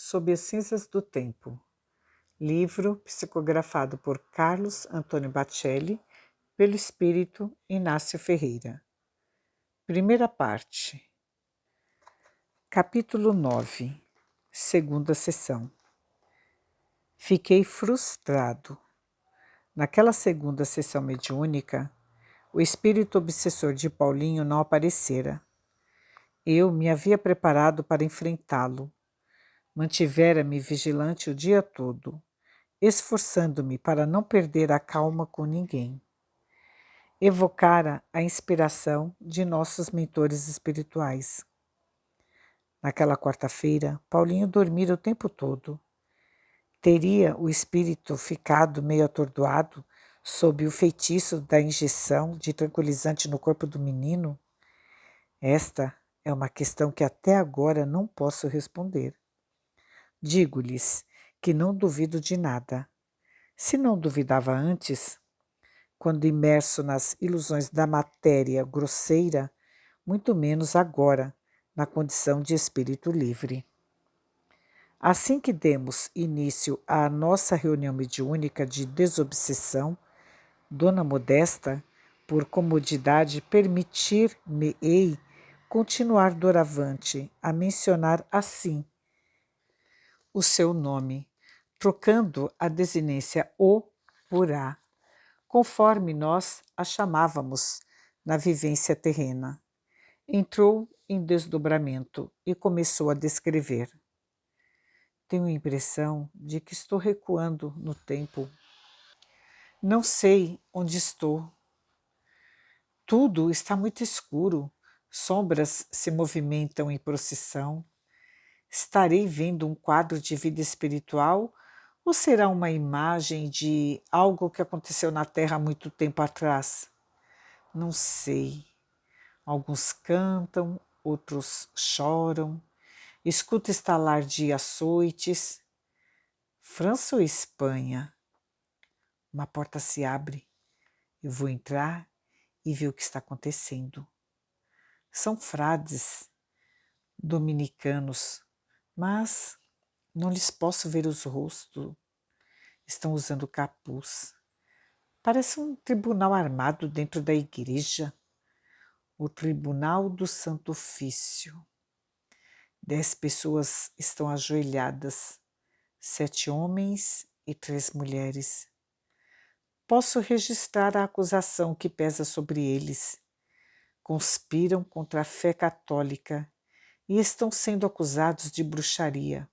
Sob as cinzas do tempo. Livro psicografado por Carlos Antônio Bacelli, pelo espírito Inácio Ferreira. Primeira parte. Capítulo 9. Segunda sessão. Fiquei frustrado. Naquela segunda sessão mediúnica, o espírito obsessor de Paulinho não aparecera. Eu me havia preparado para enfrentá-lo. Mantivera-me vigilante o dia todo, esforçando-me para não perder a calma com ninguém. Evocara a inspiração de nossos mentores espirituais. Naquela quarta-feira, Paulinho dormira o tempo todo. Teria o espírito ficado meio atordoado sob o feitiço da injeção de tranquilizante no corpo do menino? Esta é uma questão que até agora não posso responder. Digo-lhes que não duvido de nada. Se não duvidava antes, quando imerso nas ilusões da matéria grosseira, muito menos agora, na condição de espírito livre. Assim que demos início à nossa reunião mediúnica de desobsessão, Dona Modesta, por comodidade, permitir-me-ei continuar doravante a mencionar assim o seu nome, trocando a desinência O por A, conforme nós a chamávamos na vivência terrena. Entrou em desdobramento e começou a descrever. Tenho a impressão de que estou recuando no tempo. Não sei onde estou. Tudo está muito escuro. Sombras se movimentam em procissão. Estarei vendo um quadro de vida espiritual ou será uma imagem de algo que aconteceu na Terra há muito tempo atrás? Não sei. Alguns cantam, outros choram. Escuto estalar de açoites. França ou Espanha? Uma porta se abre. Eu vou entrar e ver o que está acontecendo. São frades dominicanos, mas não lhes posso ver os rostos. Estão usando capuz. Parece um tribunal armado dentro da igreja. O Tribunal do Santo Ofício. 10 pessoas estão ajoelhadas, 7 homens e 3 mulheres. Posso registrar a acusação que pesa sobre eles. Conspiram contra a fé católica e estão sendo acusados de bruxaria.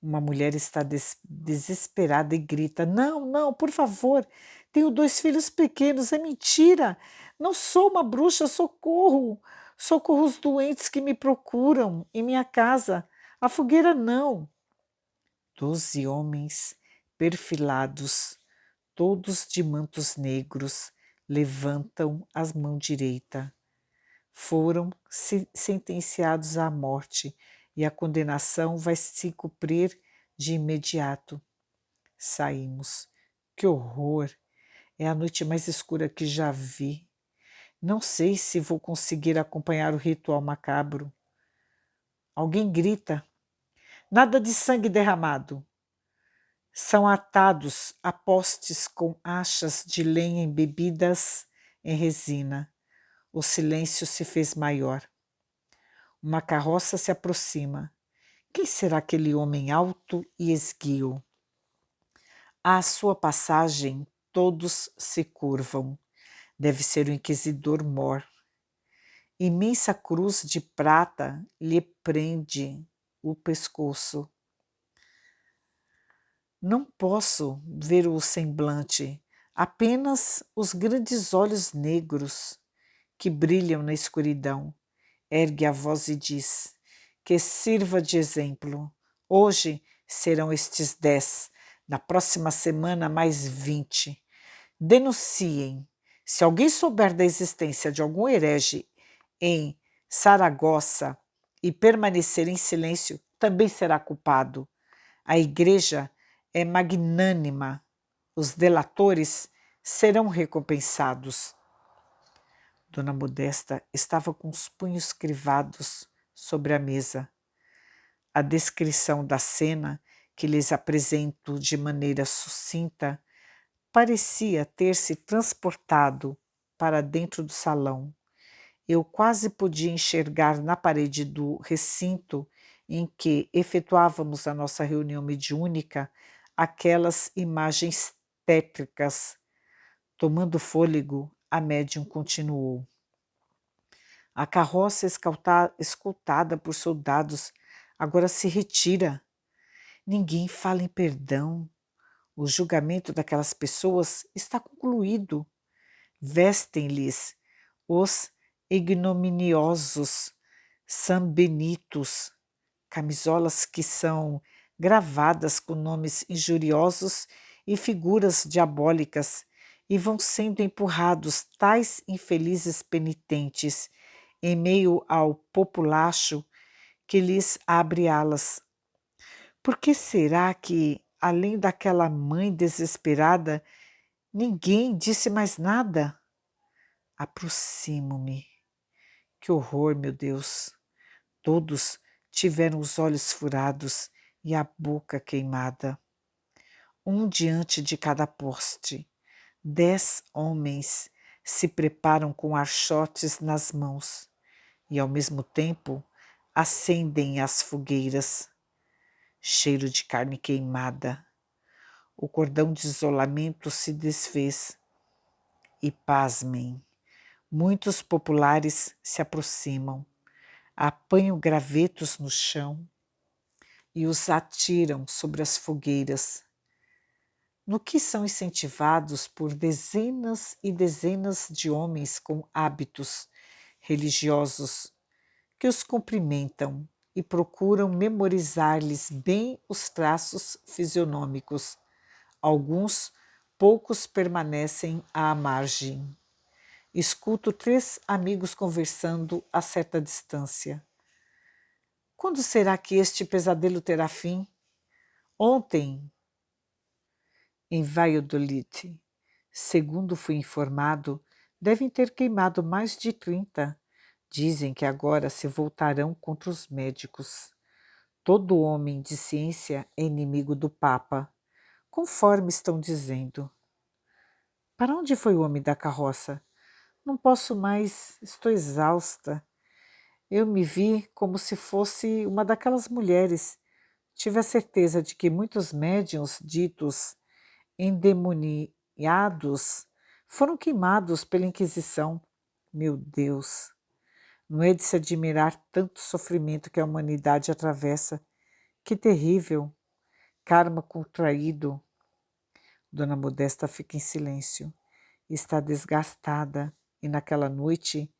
Uma mulher está desesperada e grita: Não, não, por favor, tenho 2 filhos pequenos, é mentira! Não sou uma bruxa, socorro! Socorro os doentes que me procuram em minha casa. A fogueira não. 12 homens perfilados, todos de mantos negros, levantam as mãos direita. Foram sentenciados à morte e a condenação vai se cumprir de imediato. Saímos. Que horror! É a noite mais escura que já vi. Não sei se vou conseguir acompanhar o ritual macabro. Alguém grita. Nada de sangue derramado. São atados a postes com achas de lenha embebidas em resina. O silêncio se fez maior. Uma carroça se aproxima. Quem será aquele homem alto e esguio? À sua passagem, todos se curvam. Deve ser o inquisidor Mor. Imensa cruz de prata lhe prende o pescoço. Não posso ver o semblante, apenas os grandes olhos negros que brilham na escuridão. Ergue a voz e diz: que sirva de exemplo. Hoje serão estes 10, na próxima semana mais 20. Denunciem. Se alguém souber da existência de algum herege em Saragossa e permanecer em silêncio, também será culpado. A igreja é magnânima. Os delatores serão recompensados. Dona Modesta estava com os punhos crivados sobre a mesa. A descrição da cena, que lhes apresento de maneira sucinta, parecia ter se transportado para dentro do salão. Eu quase podia enxergar na parede do recinto em que efetuávamos a nossa reunião mediúnica aquelas imagens tétricas. Tomando fôlego, a médium continuou. A carroça escoltada por soldados agora se retira. Ninguém fala em perdão. O julgamento daquelas pessoas está concluído. Vestem-lhes os ignominiosos sambenitos, camisolas que são gravadas com nomes injuriosos e figuras diabólicas, e vão sendo empurrados tais infelizes penitentes em meio ao populacho que lhes abre alas. Por que será que, além daquela mãe desesperada, ninguém disse mais nada? Aproximo-me. Que horror, meu Deus! Todos tiveram os olhos furados e a boca queimada. Um diante de cada poste. 10 homens se preparam com archotes nas mãos e, ao mesmo tempo, acendem as fogueiras. Cheiro de carne queimada. O cordão de isolamento se desfez. E, pasmem, muitos populares se aproximam, apanham gravetos no chão e os atiram sobre as fogueiras, no que são incentivados por dezenas e dezenas de homens com hábitos religiosos que os cumprimentam e procuram memorizar-lhes bem os traços fisionômicos. Alguns, poucos permanecem à margem. Escuto 3 amigos conversando a certa distância. Quando será que este pesadelo terá fim? Ontem, em Valladolid, segundo fui informado, devem ter queimado mais de 30. Dizem que agora se voltarão contra os médicos. Todo homem de ciência é inimigo do Papa, conforme estão dizendo. Para onde foi o homem da carroça? Não posso mais, estou exausta. Eu me vi como se fosse uma daquelas mulheres. Tive a certeza de que muitos médiuns ditos endemoniados foram queimados pela Inquisição. Meu Deus! Não é de se admirar tanto sofrimento que a humanidade atravessa. Que terrível! Karma contraído. Dona Modesta fica em silêncio. Está desgastada e naquela noite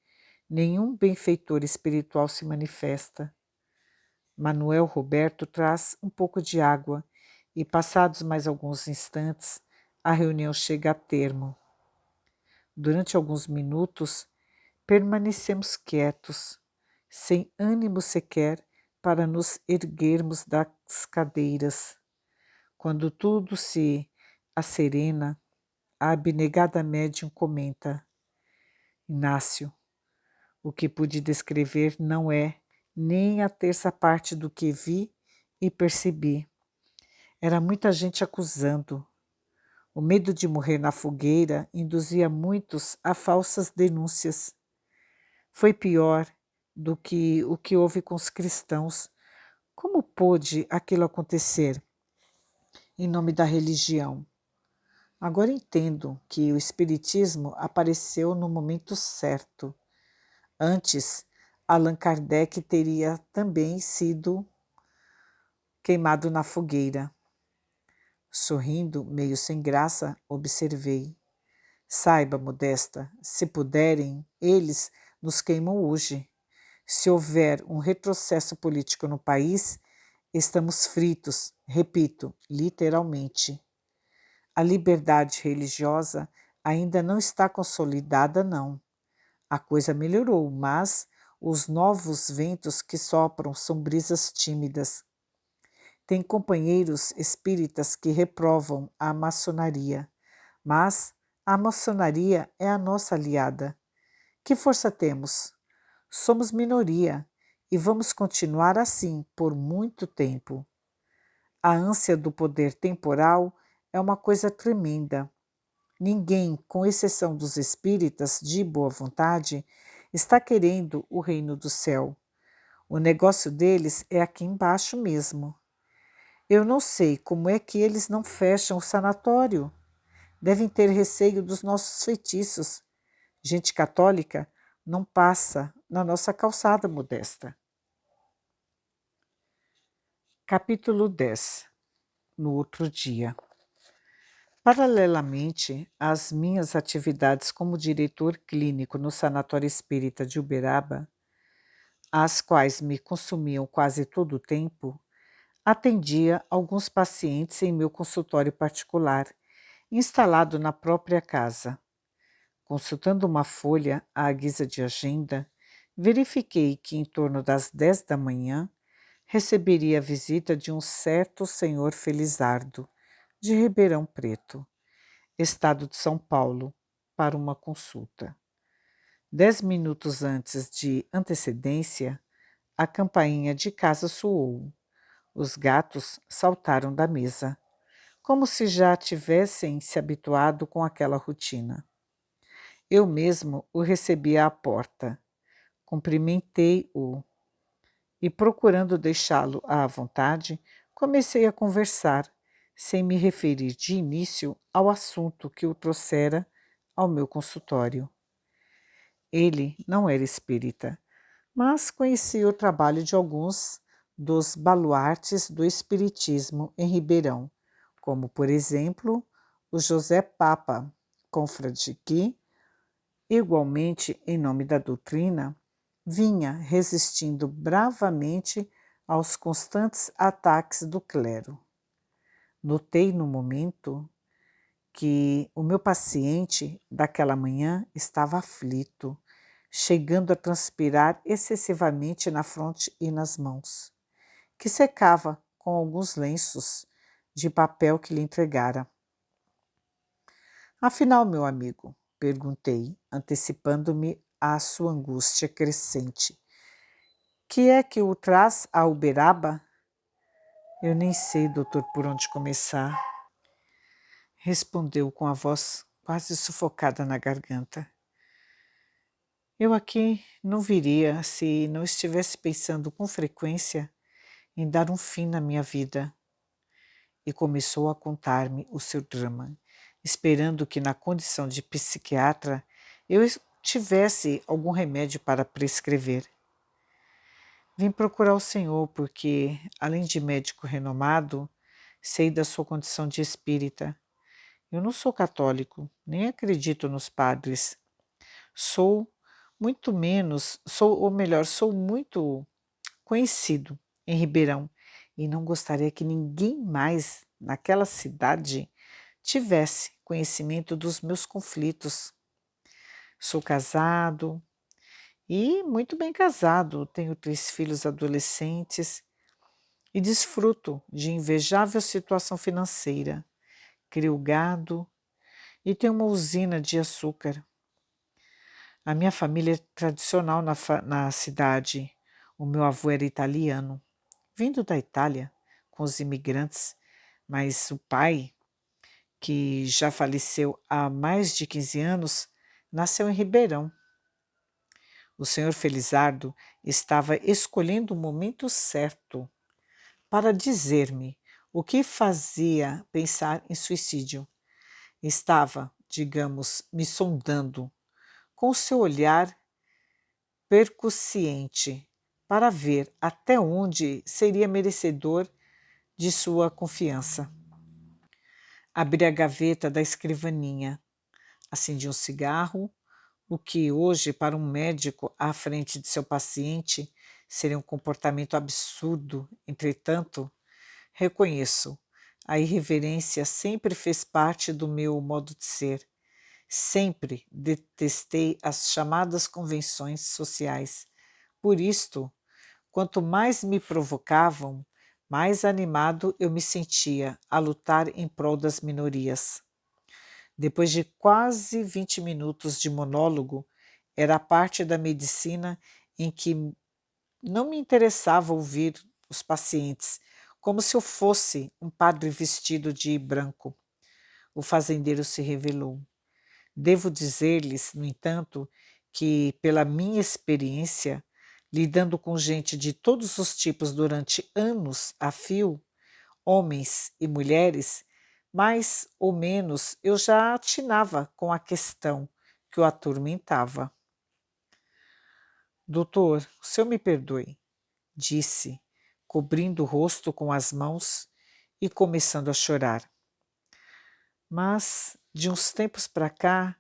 nenhum benfeitor espiritual se manifesta. Manuel Roberto traz um pouco de água e, passados mais alguns instantes, a reunião chega a termo. Durante alguns minutos, permanecemos quietos, sem ânimo sequer para nos erguermos das cadeiras. Quando tudo se asserena, a abnegada médium comenta: Inácio, o que pude descrever não é nem a terça parte do que vi e percebi. Era muita gente acusando. O medo de morrer na fogueira induzia muitos a falsas denúncias. Foi pior do que o que houve com os cristãos. Como pôde aquilo acontecer? Em nome da religião. Agora entendo que o Espiritismo apareceu no momento certo. Antes, Allan Kardec teria também sido queimado na fogueira. Sorrindo, meio sem graça, observei. Saiba, Modesta, se puderem, eles nos queimam hoje. Se houver um retrocesso político no país, estamos fritos, repito, literalmente. A liberdade religiosa ainda não está consolidada, não. A coisa melhorou, mas os novos ventos que sopram são brisas tímidas. Tem companheiros espíritas que reprovam a maçonaria, mas a maçonaria é a nossa aliada. Que força temos? Somos minoria e vamos continuar assim por muito tempo. A ânsia do poder temporal é uma coisa tremenda. Ninguém, com exceção dos espíritas de boa vontade, está querendo o reino do céu. O negócio deles é aqui embaixo mesmo. Eu não sei como é que eles não fecham o sanatório. Devem ter receio dos nossos feitiços. Gente católica não passa na nossa calçada modesta. Capítulo 10. No outro dia. Paralelamente às minhas atividades como diretor clínico no Sanatório Espírita de Uberaba, às quais me consumiam quase todo o tempo, atendia alguns pacientes em meu consultório particular, instalado na própria casa. Consultando uma folha à guisa de agenda, verifiquei que em torno das 10 da manhã receberia a visita de um certo senhor Felizardo, de Ribeirão Preto, estado de São Paulo, para uma consulta. 10 minutos antes de antecedência, a campainha de casa soou. Os gatos saltaram da mesa, como se já tivessem se habituado com aquela rotina. Eu mesmo o recebi à porta. Cumprimentei-o e, procurando deixá-lo à vontade, comecei a conversar, sem me referir de início ao assunto que o trouxera ao meu consultório. Ele não era espírita, mas conhecia o trabalho de alguns dos baluartes do espiritismo em Ribeirão, como, por exemplo, o José Papa, confrade que, igualmente em nome da doutrina, vinha resistindo bravamente aos constantes ataques do clero. Notei no momento que o meu paciente daquela manhã estava aflito, chegando a transpirar excessivamente na fronte e nas mãos, que secava com alguns lenços de papel que lhe entregara. Afinal, meu amigo, perguntei, antecipando-me à sua angústia crescente, que é que o traz a Uberaba? Eu nem sei, doutor, por onde começar, respondeu com a voz quase sufocada na garganta. Eu aqui não viria se não estivesse pensando com frequência em dar um fim na minha vida. E começou a contar-me o seu drama, esperando que na condição de psiquiatra eu tivesse algum remédio para prescrever. Vim procurar o senhor porque, além de médico renomado, sei da sua condição de espírita. Eu não sou católico, nem acredito nos padres. Sou muito menos, sou muito conhecido em Ribeirão e não gostaria que ninguém mais naquela cidade tivesse conhecimento dos meus conflitos. Sou casado e muito bem casado, tenho 3 filhos adolescentes e desfruto de invejável situação financeira. Crio gado e tenho uma usina de açúcar. A minha família é tradicional na cidade. O meu avô era italiano, vindo da Itália com os imigrantes, mas o pai, que já faleceu há mais de 15 anos, nasceu em Ribeirão. O senhor Felizardo estava escolhendo o momento certo para dizer-me o que fazia pensar em suicídio. Estava, digamos, me sondando com o seu olhar percussiente para ver até onde seria merecedor de sua confiança. Abri a gaveta da escrivaninha, acendi um cigarro, o que hoje, para um médico à frente de seu paciente, seria um comportamento absurdo. Entretanto, reconheço, a irreverência sempre fez parte do meu modo de ser. Sempre detestei as chamadas convenções sociais. Por isto, quanto mais me provocavam, mais animado eu me sentia a lutar em prol das minorias. Depois de quase 20 minutos de monólogo, era a parte da medicina em que Não me interessava ouvir os pacientes, como se eu fosse um padre vestido de branco. O fazendeiro se revelou. Devo dizer-lhes, no entanto, que, pela minha experiência, lidando com gente de todos os tipos durante anos a fio, homens e mulheres, mais ou menos eu já atinava com a questão que o atormentava. Doutor, o senhor me perdoe, disse, cobrindo o rosto com as mãos e começando a chorar. Mas, de uns tempos para cá,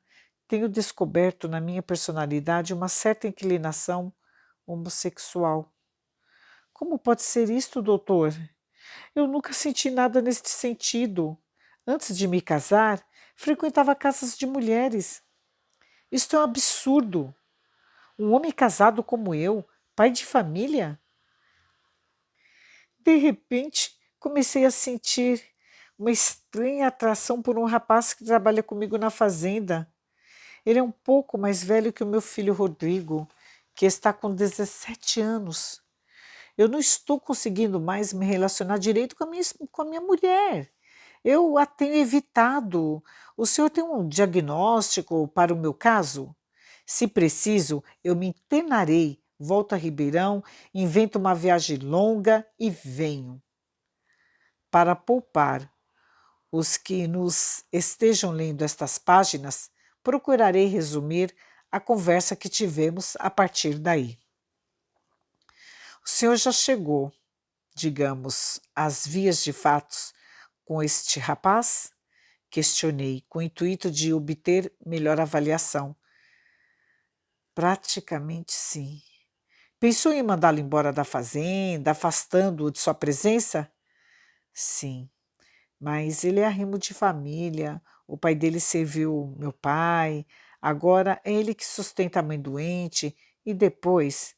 tenho descoberto na minha personalidade uma certa inclinação homossexual. Como pode ser isto, doutor? Eu nunca senti nada neste sentido. Antes de me casar, frequentava casas de mulheres. Isto é um absurdo. Um homem casado como eu, pai de família? De repente, comecei a sentir uma estranha atração por um rapaz que trabalha comigo na fazenda. Ele é um pouco mais velho que o meu filho Rodrigo, que está com 17 anos. Eu não estou conseguindo mais me relacionar direito com a minha mulher. Eu a tenho evitado. O senhor tem um diagnóstico para o meu caso? Se preciso, eu me internarei, volto a Ribeirão, invento uma viagem longa e venho. Para poupar os que nos estejam lendo estas páginas, procurarei resumir a conversa que tivemos a partir daí. O senhor já chegou, digamos, às vias de fatos com este rapaz? Questionei, com o intuito de obter melhor avaliação. Praticamente sim. Pensou em mandá-lo embora da fazenda, afastando-o de sua presença? Sim, mas ele é arrimo de família, o pai dele serviu meu pai, agora é ele que sustenta a mãe doente e depois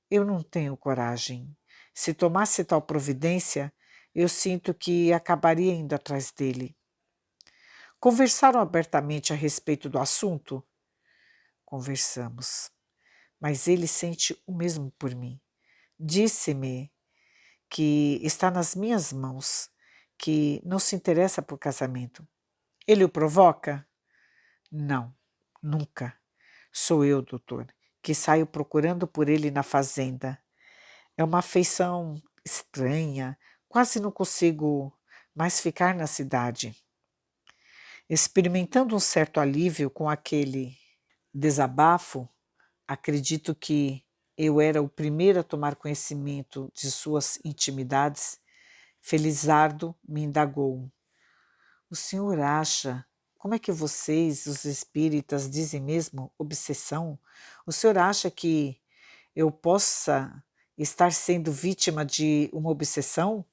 eu não tenho coragem. Se tomasse tal providência, eu sinto que acabaria indo atrás dele. Conversaram abertamente a respeito do assunto? Conversamos, mas ele sente o mesmo por mim. Disse-me que está nas minhas mãos, que não se interessa por casamento. Ele o provoca? Não, nunca. Sou eu, doutor, que saio procurando por ele na fazenda. É uma afeição estranha, quase não consigo mais ficar na cidade. Experimentando um certo alívio com aquele desabafo, acredito que eu era o primeiro a tomar conhecimento de suas intimidades. Felizardo me indagou: o senhor acha? Como é que vocês, os espíritas, dizem mesmo obsessão? O senhor acha que eu possa estar sendo vítima de uma obsessão?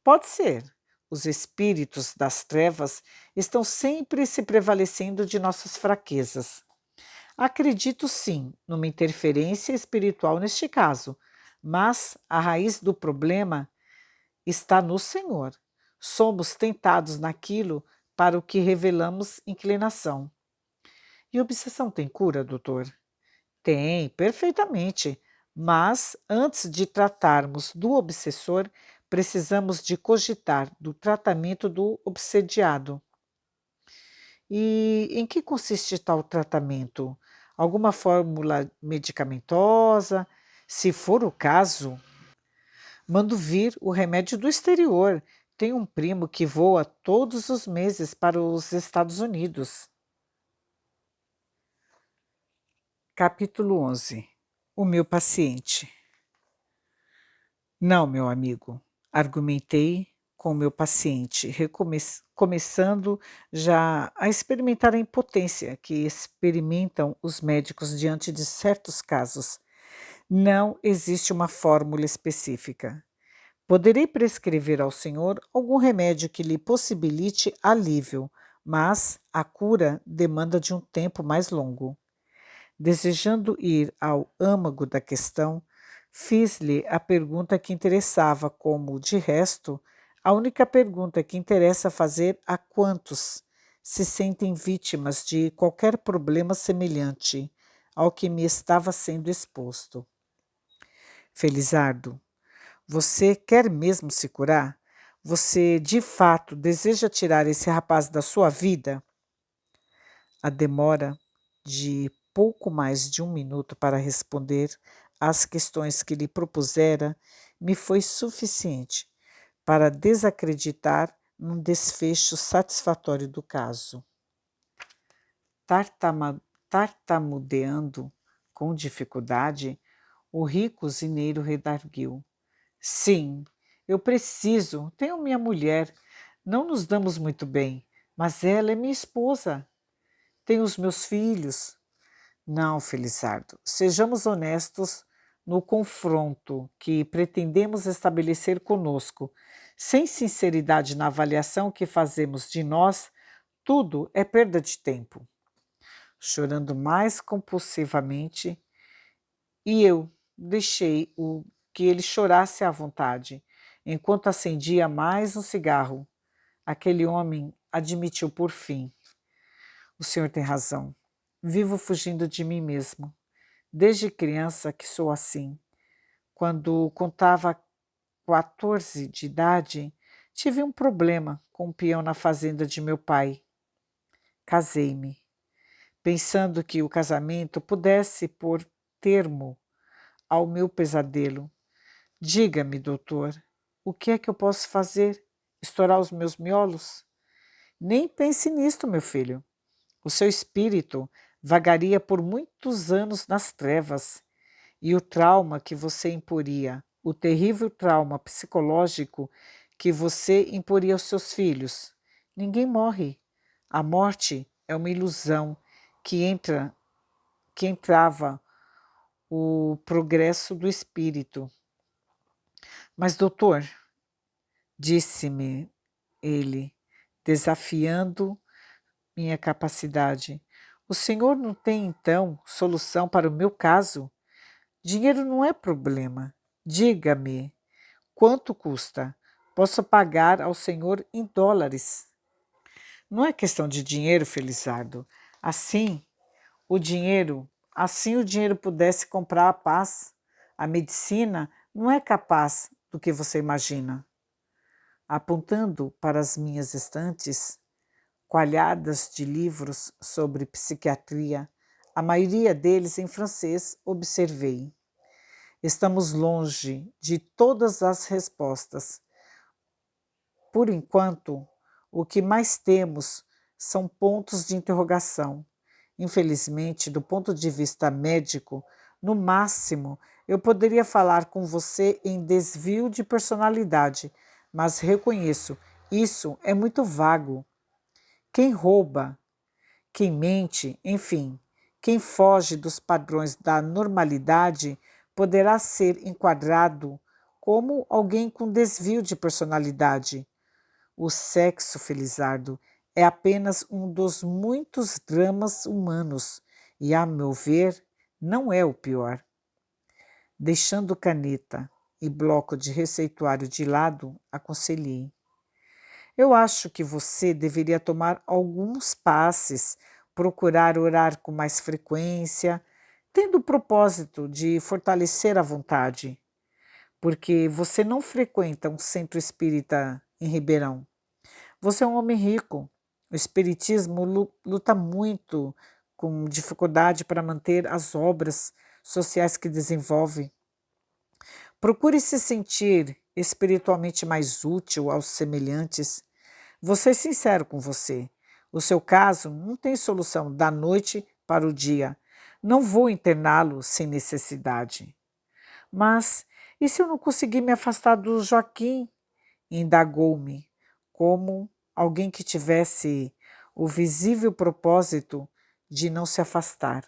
Pode ser. Os espíritos das trevas estão sempre se prevalecendo de nossas fraquezas. Acredito sim numa interferência espiritual neste caso, mas a raiz do problema está no Senhor. Somos tentados naquilo para o que revelamos inclinação. E obsessão tem cura, doutor? Tem, perfeitamente. Mas antes de tratarmos do obsessor, precisamos de cogitar do tratamento do obsediado. E em que consiste tal tratamento? Alguma fórmula medicamentosa? Se for o caso, mando vir o remédio do exterior. Tenho um primo que voa todos os meses para os Estados Unidos. Capítulo 11. O meu paciente. Não, meu amigo, argumentei com o meu paciente, começando já a experimentar a impotência que experimentam os médicos diante de certos casos. Não existe uma fórmula específica. Poderei prescrever ao senhor algum remédio que lhe possibilite alívio, mas a cura demanda de um tempo mais longo. Desejando ir ao âmago da questão, fiz-lhe a pergunta que interessava, como, de resto, a única pergunta que interessa fazer a quantos se sentem vítimas de qualquer problema semelhante ao que me estava sendo exposto. Felizardo, você quer mesmo se curar? Você, de fato, deseja tirar esse rapaz da sua vida? A demora de pouco mais de 1 minuto para responder às questões que lhe propusera me foi suficiente para desacreditar num desfecho satisfatório do caso. Tartamudeando com dificuldade, o rico usineiro redarguiu: Sim, eu preciso. Tenho minha mulher. Não nos damos muito bem, mas ela é minha esposa. Tenho os meus filhos. Não, Felizardo, sejamos honestos no confronto que pretendemos estabelecer conosco. Sem sinceridade na avaliação que fazemos de nós, tudo é perda de tempo. Chorando mais compulsivamente, e eu deixei que ele chorasse à vontade, enquanto acendia mais um cigarro. Aquele homem admitiu por fim: O senhor tem razão. Vivo fugindo de mim mesmo. Desde criança que sou assim. Quando contava 14 de idade, tive um problema com um peão na fazenda de meu pai. Casei-me, pensando que o casamento pudesse pôr termo ao meu pesadelo. Diga-me, doutor, o que é que eu posso fazer? Estourar os meus miolos? Nem pense nisto, meu filho. O seu espírito vagaria por muitos anos nas trevas, e o trauma que você imporia, o terrível trauma psicológico que você imporia aos seus filhos. Ninguém morre. A morte é uma ilusão que entrava o progresso do espírito. Mas, doutor, disse-me ele, desafiando minha capacidade, o senhor não tem, então, solução para o meu caso? Dinheiro não é problema. Diga-me, quanto custa? Posso pagar ao senhor em dólares. Não é questão de dinheiro, Felizardo. Assim o dinheiro pudesse comprar a paz. A medicina não é capaz do que você imagina. Apontando para as minhas estantes, coalhadas de livros sobre psiquiatria, a maioria deles em francês, observei. Estamos longe de todas as respostas. Por enquanto, o que mais temos são pontos de interrogação. Infelizmente, do ponto de vista médico, no máximo, eu poderia falar com você em desvio de personalidade, mas reconheço, isso é muito vago. Quem rouba, quem mente, enfim, quem foge dos padrões da normalidade poderá ser enquadrado como alguém com desvio de personalidade. O sexo, Felizardo, é apenas um dos muitos dramas humanos e, a meu ver, não é o pior. Deixando caneta e bloco de receituário de lado, aconselhei. Eu acho que você deveria tomar alguns passes, procurar orar com mais frequência, tendo o propósito de fortalecer a vontade, porque você não frequenta um centro espírita em Ribeirão. Você é um homem rico. O espiritismo luta muito com dificuldade para manter as obras sociais que desenvolve. Procure se sentir espiritualmente mais útil aos semelhantes. Vou ser sincero com você. O seu caso não tem solução da noite para o dia. Não vou interná-lo sem necessidade. Mas e se eu não conseguir me afastar do Joaquim? Indagou-me, como alguém que tivesse o visível propósito de não se afastar.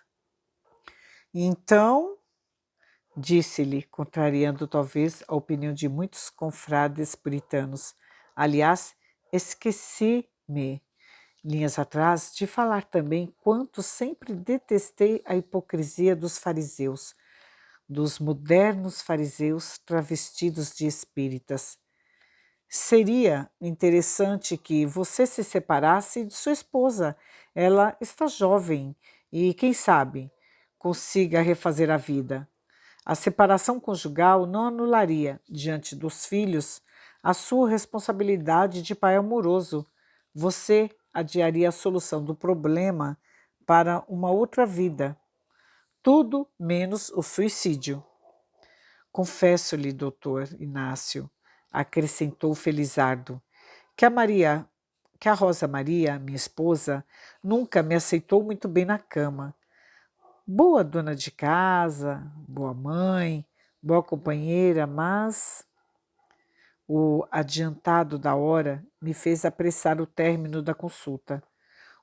Então, disse-lhe, contrariando talvez a opinião de muitos confrades puritanos. Aliás, esqueci-me, linhas atrás, de falar também quanto sempre detestei a hipocrisia dos fariseus, dos modernos fariseus travestidos de espíritas. Seria interessante que você se separasse de sua esposa. Ela está jovem e, quem sabe, consiga refazer a vida. A separação conjugal não anularia, diante dos filhos, a sua responsabilidade de pai amoroso. Você adiaria a solução do problema para uma outra vida. Tudo menos o suicídio. Confesso-lhe, doutor Inácio, acrescentou Felizardo, que a Rosa Maria, minha esposa, nunca me aceitou muito bem na cama. Boa dona de casa, boa mãe, boa companheira, mas o adiantado da hora me fez apressar o término da consulta.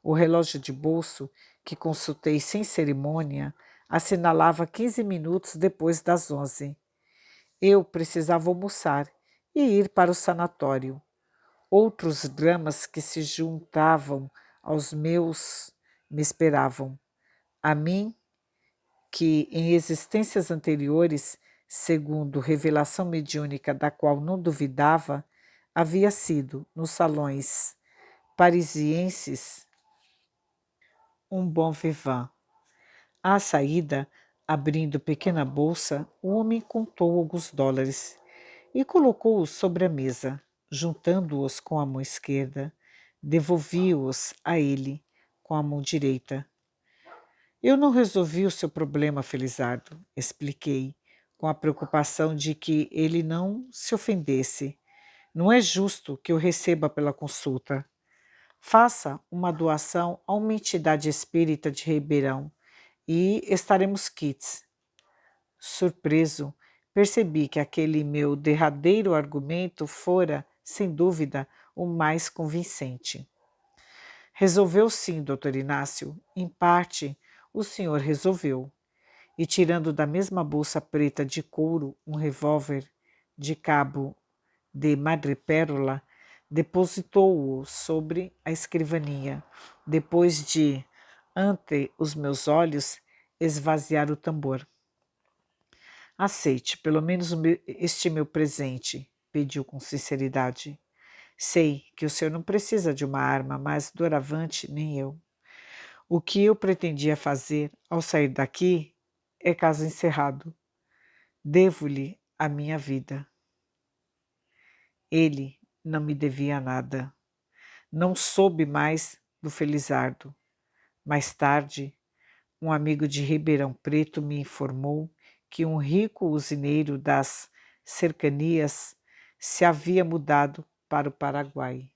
O relógio de bolso, que consultei sem cerimônia, assinalava 15 minutos depois das 11. Eu precisava almoçar e ir para o sanatório. Outros dramas que se juntavam aos meus me esperavam. A mim, que em existências anteriores, segundo revelação mediúnica da qual não duvidava, havia sido, nos salões parisienses, um bom vivant. À saída, abrindo pequena bolsa, o homem contou alguns dólares e colocou-os sobre a mesa. Juntando-os com a mão esquerda, devolvi-os a ele com a mão direita. Eu não resolvi o seu problema, Felizardo, expliquei, com a preocupação de que ele não se ofendesse. Não é justo que eu receba pela consulta. Faça uma doação a uma entidade espírita de Ribeirão e estaremos quites. Surpreso, percebi que aquele meu derradeiro argumento fora, sem dúvida, o mais convincente. Resolveu sim, doutor Inácio. Em parte, o senhor resolveu. E tirando da mesma bolsa preta de couro um revólver de cabo de madrepérola, depositou-o sobre a escrivaninha, depois de, ante os meus olhos, esvaziar o tambor. Aceite, pelo menos este meu presente, pediu com sinceridade. Sei que o senhor não precisa de uma arma, mas doravante nem eu. O que eu pretendia fazer ao sair daqui é caso encerrado. Devo-lhe a minha vida. Ele não me devia nada. Não soube mais do Felizardo. Mais tarde, um amigo de Ribeirão Preto me informou que um rico usineiro das cercanias se havia mudado para o Paraguai.